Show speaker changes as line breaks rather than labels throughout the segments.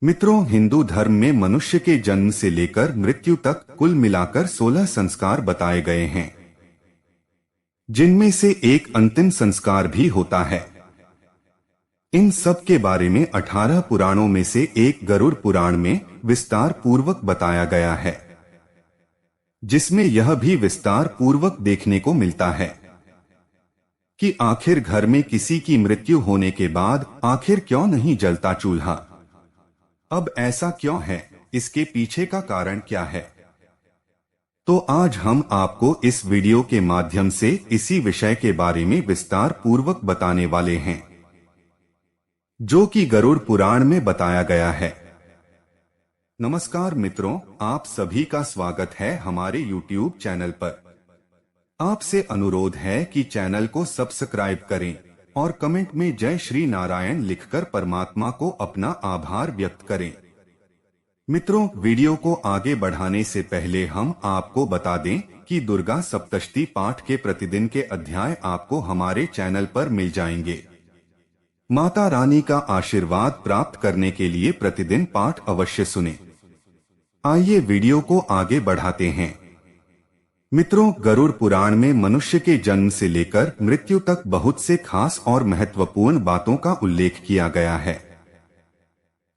मित्रों, हिंदू धर्म में मनुष्य के जन्म से लेकर मृत्यु तक कुल मिलाकर 16 संस्कार बताए गए हैं, जिनमें से एक अंतिम संस्कार भी होता है। इन सब के बारे में 18 पुराणों में से एक गरुड़ पुराण में विस्तार पूर्वक बताया गया है, जिसमें यह भी विस्तार पूर्वक देखने को मिलता है कि आखिर घर में किसी की मृत्यु होने के बाद आखिर क्यों नहीं जलता चूल्हा। अब ऐसा क्यों है, इसके पीछे का कारण क्या है? तो आज हम आपको इस वीडियो के माध्यम से इसी विषय के बारे में विस्तार पूर्वक बताने वाले हैं, जो कि गरुड़ पुराण में बताया गया है। नमस्कार मित्रों, आप सभी का स्वागत है हमारे YouTube चैनल पर। आपसे अनुरोध है कि चैनल को सब्सक्राइब करें और कमेंट में जय श्री नारायण लिखकर परमात्मा को अपना आभार व्यक्त करें। मित्रों, वीडियो को आगे बढ़ाने से पहले हम आपको बता दें कि दुर्गा सप्तशती पाठ के प्रतिदिन के अध्याय आपको हमारे चैनल पर मिल जाएंगे। माता रानी का आशीर्वाद प्राप्त करने के लिए प्रतिदिन पाठ अवश्य सुनें। आइए वीडियो को आगे बढ़ाते हैं। मित्रों, गरुड़ पुराण में मनुष्य के जन्म से लेकर मृत्यु तक बहुत से खास और महत्वपूर्ण बातों का उल्लेख किया गया है।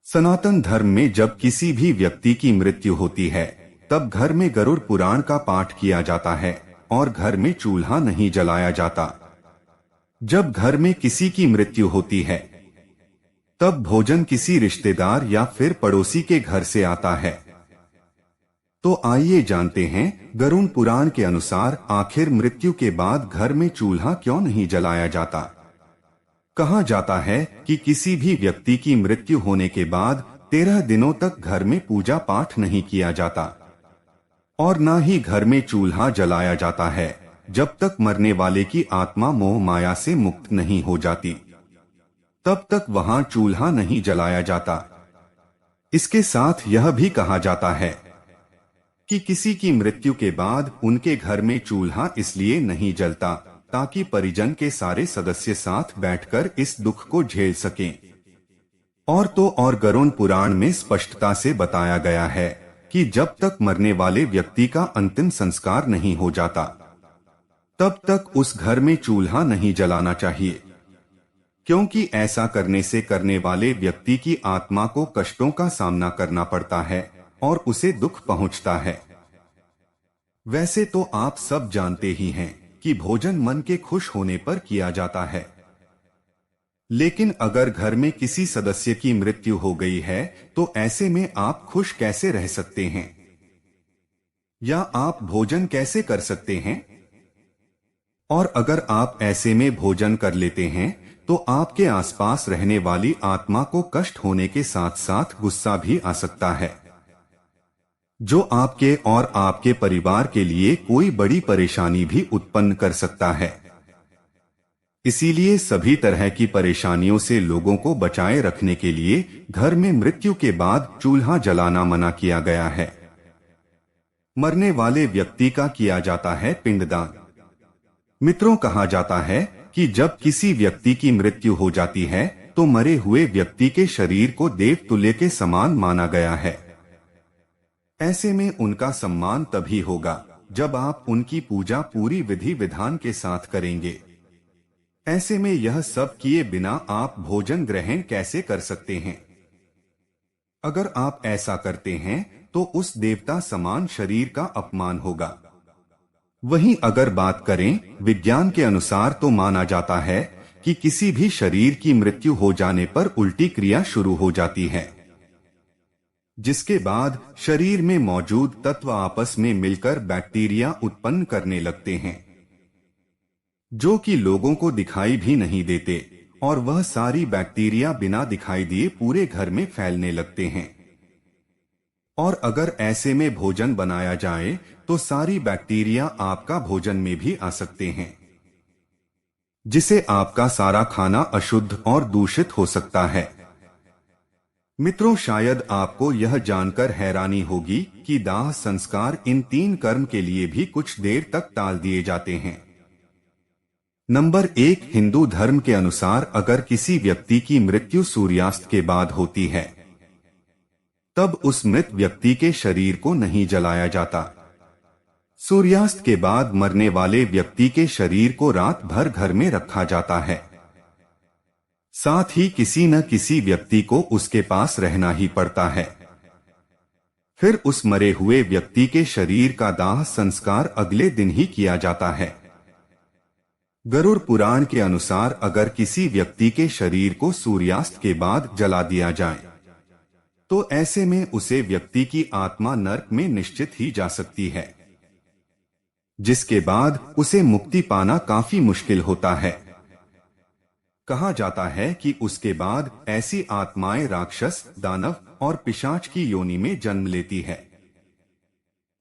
सनातन धर्म में जब किसी भी व्यक्ति की मृत्यु होती है, तब घर में गरुड़ पुराण का पाठ किया जाता है और घर में चूल्हा नहीं जलाया जाता। जब घर में किसी की मृत्यु होती है, तब भोजन किसी रिश्तेदार या फिर पड़ोसी के घर से आता है। तो आइए जानते हैं, गरुड़ पुराण के अनुसार आखिर मृत्यु के बाद घर में चूल्हा क्यों नहीं जलाया जाता। कहा जाता है कि किसी भी व्यक्ति की मृत्यु होने के बाद 13 दिनों तक घर में पूजा पाठ नहीं किया जाता और न ही घर में चूल्हा जलाया जाता है, जब तक मरने वाले की आत्मा मोह माया से मुक्त नहीं हो जाती, तब तक वहां चूल्हा नहीं जलाया जाता। इसके साथ यह भी कहा जाता है कि किसी की मृत्यु के बाद उनके घर में चूल्हा इसलिए नहीं जलता ताकि परिजन के सारे सदस्य साथ बैठकर इस दुख को झेल सकें। और तो और गरुड़ पुराण में स्पष्टता से बताया गया है कि जब तक मरने वाले व्यक्ति का अंतिम संस्कार नहीं हो जाता, तब तक उस घर में चूल्हा नहीं जलाना चाहिए, क्योंकि ऐसा करने से करने वाले व्यक्ति की आत्मा को कष्टों का सामना करना पड़ता है और उसे दुख पहुंचता है। वैसे तो आप सब जानते ही हैं कि भोजन मन के खुश होने पर किया जाता है, लेकिन अगर घर में किसी सदस्य की मृत्यु हो गई है, तो ऐसे में आप खुश कैसे रह सकते हैं या आप भोजन कैसे कर सकते हैं? और अगर आप ऐसे में भोजन कर लेते हैं, तो आपके आसपास रहने वाली आत्मा को कष्ट होने के साथ साथ गुस्सा भी आ सकता है, जो आपके और आपके परिवार के लिए कोई बड़ी परेशानी भी उत्पन्न कर सकता है। इसीलिए सभी तरह की परेशानियों से लोगों को बचाए रखने के लिए घर में मृत्यु के बाद चूल्हा जलाना मना किया गया है। मरने वाले व्यक्ति का किया जाता है पिंडदान। मित्रों, कहा जाता है कि जब किसी व्यक्ति की मृत्यु हो जाती है, तो मरे हुए व्यक्ति के शरीर को देवतुल्य के समान माना गया है। ऐसे में उनका सम्मान तभी होगा जब आप उनकी पूजा पूरी विधि विधान के साथ करेंगे। ऐसे में यह सब किए बिना आप भोजन ग्रहण कैसे कर सकते हैं? अगर आप ऐसा करते हैं तो उस देवता समान शरीर का अपमान होगा। वहीं अगर बात करें विज्ञान के अनुसार, तो माना जाता है कि किसी भी शरीर की मृत्यु हो जाने पर उल्टी क्रिया शुरू हो जाती है, जिसके बाद शरीर में मौजूद तत्व आपस में मिलकर बैक्टीरिया उत्पन्न करने लगते हैं, जो कि लोगों को दिखाई भी नहीं देते, और वह सारी बैक्टीरिया बिना दिखाई दिए पूरे घर में फैलने लगते हैं। और अगर ऐसे में भोजन बनाया जाए, तो सारी बैक्टीरिया आपका भोजन में भी आ सकते हैं, जिससे आपका सारा खाना अशुद्ध और दूषित हो सकता है। मित्रों, शायद आपको यह जानकर हैरानी होगी कि दाह संस्कार इन 3 कर्म के लिए भी कुछ देर तक टाल दिए जाते हैं। नंबर 1, हिंदू धर्म के अनुसार अगर किसी व्यक्ति की मृत्यु सूर्यास्त के बाद होती है, तब उस मृत व्यक्ति के शरीर को नहीं जलाया जाता। सूर्यास्त के बाद मरने वाले व्यक्ति के शरीर को रात भर घर में रखा जाता है। साथ ही किसी न किसी व्यक्ति को उसके पास रहना ही पड़ता है। फिर उस मरे हुए व्यक्ति के शरीर का दाह संस्कार अगले दिन ही किया जाता है। गरुड़ पुराण के अनुसार अगर किसी व्यक्ति के शरीर को सूर्यास्त के बाद जला दिया जाए तो ऐसे में उसे व्यक्ति की आत्मा नरक में निश्चित ही जा सकती है, जिसके बाद उसे मुक्ति पाना काफी मुश्किल होता है। कहा जाता है कि उसके बाद ऐसी आत्माएं राक्षस, दानव और पिशाच की योनि में जन्म लेती है।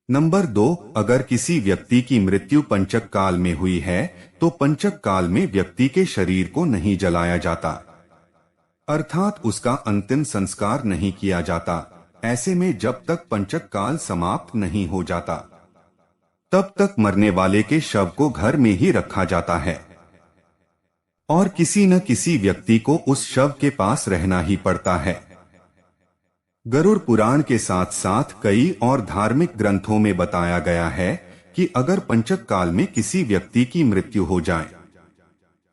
नंबर 2, अगर किसी व्यक्ति की मृत्यु पंचक काल में हुई है तो पंचक काल में व्यक्ति के शरीर को नहीं जलाया जाता, अर्थात उसका अंतिम संस्कार नहीं किया जाता। ऐसे में जब तक पंचक काल समाप्त नहीं हो जाता तब तक मरने वाले के शव को घर में ही रखा जाता है और किसी न किसी व्यक्ति को उस शव के पास रहना ही पड़ता है। गरुड़ पुराण के साथ साथ कई और धार्मिक ग्रंथों में बताया गया है कि अगर पंचक काल में किसी व्यक्ति की मृत्यु हो जाए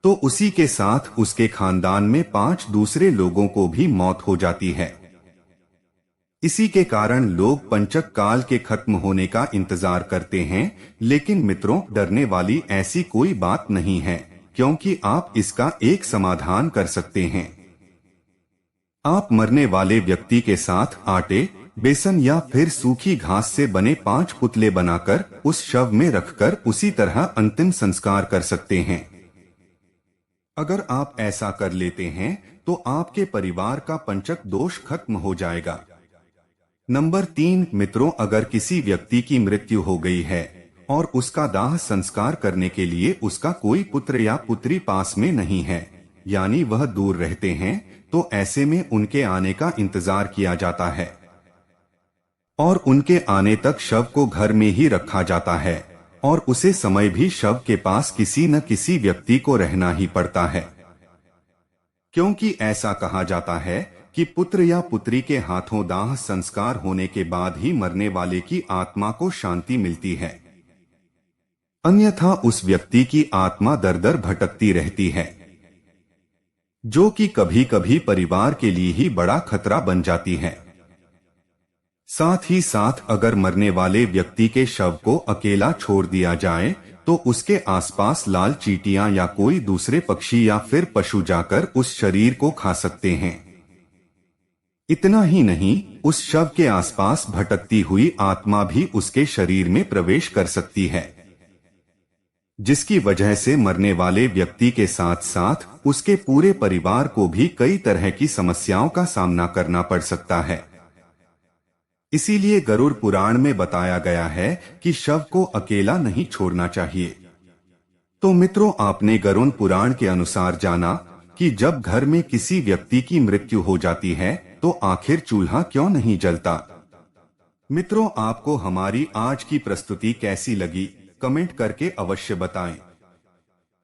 तो उसी के साथ उसके खानदान में 5 दूसरे लोगों को भी मौत हो जाती है। इसी के कारण लोग पंचक काल के खत्म होने का इंतजार करते हैं। लेकिन मित्रों, डरने वाली ऐसी कोई बात नहीं है, क्योंकि आप इसका एक समाधान कर सकते हैं। आप मरने वाले व्यक्ति के साथ आटे, बेसन या फिर सूखी घास से बने 5 पुतले बनाकर उस शव में रखकर उसी तरह अंतिम संस्कार कर सकते हैं। अगर आप ऐसा कर लेते हैं तो आपके परिवार का पंचक दोष खत्म हो जाएगा। नंबर 3, मित्रों, अगर किसी व्यक्ति की मृत्यु हो गई है और उसका दाह संस्कार करने के लिए उसका कोई पुत्र या पुत्री पास में नहीं है, यानी वह दूर रहते हैं, तो ऐसे में उनके आने का इंतजार किया जाता है और उनके आने तक शव को घर में ही रखा जाता है और उसे समय भी शव के पास किसी न किसी व्यक्ति को रहना ही पड़ता है, क्योंकि ऐसा कहा जाता है कि पुत्र या पुत्री के हाथों दाह संस्कार होने के बाद ही मरने वाले की आत्मा को शांति मिलती है, अन्यथा उस व्यक्ति की आत्मा दर दर भटकती रहती है, जो कि कभी कभी परिवार के लिए ही बड़ा खतरा बन जाती है। साथ ही साथ अगर मरने वाले व्यक्ति के शव को अकेला छोड़ दिया जाए तो उसके आसपास लाल चींटियां या कोई दूसरे पक्षी या फिर पशु जाकर उस शरीर को खा सकते हैं। इतना ही नहीं, उस शव के आसपास भटकती हुई आत्मा भी उसके शरीर में प्रवेश कर सकती है, जिसकी वजह से मरने वाले व्यक्ति के साथ साथ उसके पूरे परिवार को भी कई तरह की समस्याओं का सामना करना पड़ सकता है। इसीलिए गरुड़ पुराण में बताया गया है कि शव को अकेला नहीं छोड़ना चाहिए। तो मित्रों, आपने गरुड़ पुराण के अनुसार जाना कि जब घर में किसी व्यक्ति की मृत्यु हो जाती है तो आखिर चूल्हा क्यों नहीं जलता। मित्रों, आपको हमारी आज की प्रस्तुति कैसी लगी, कमेंट करके अवश्य बताएं।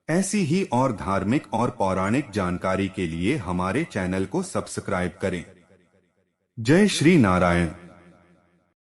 ऐसी ही और धार्मिक और पौराणिक जानकारी के लिए हमारे चैनल को सब्सक्राइब करें। जय श्री नारायण।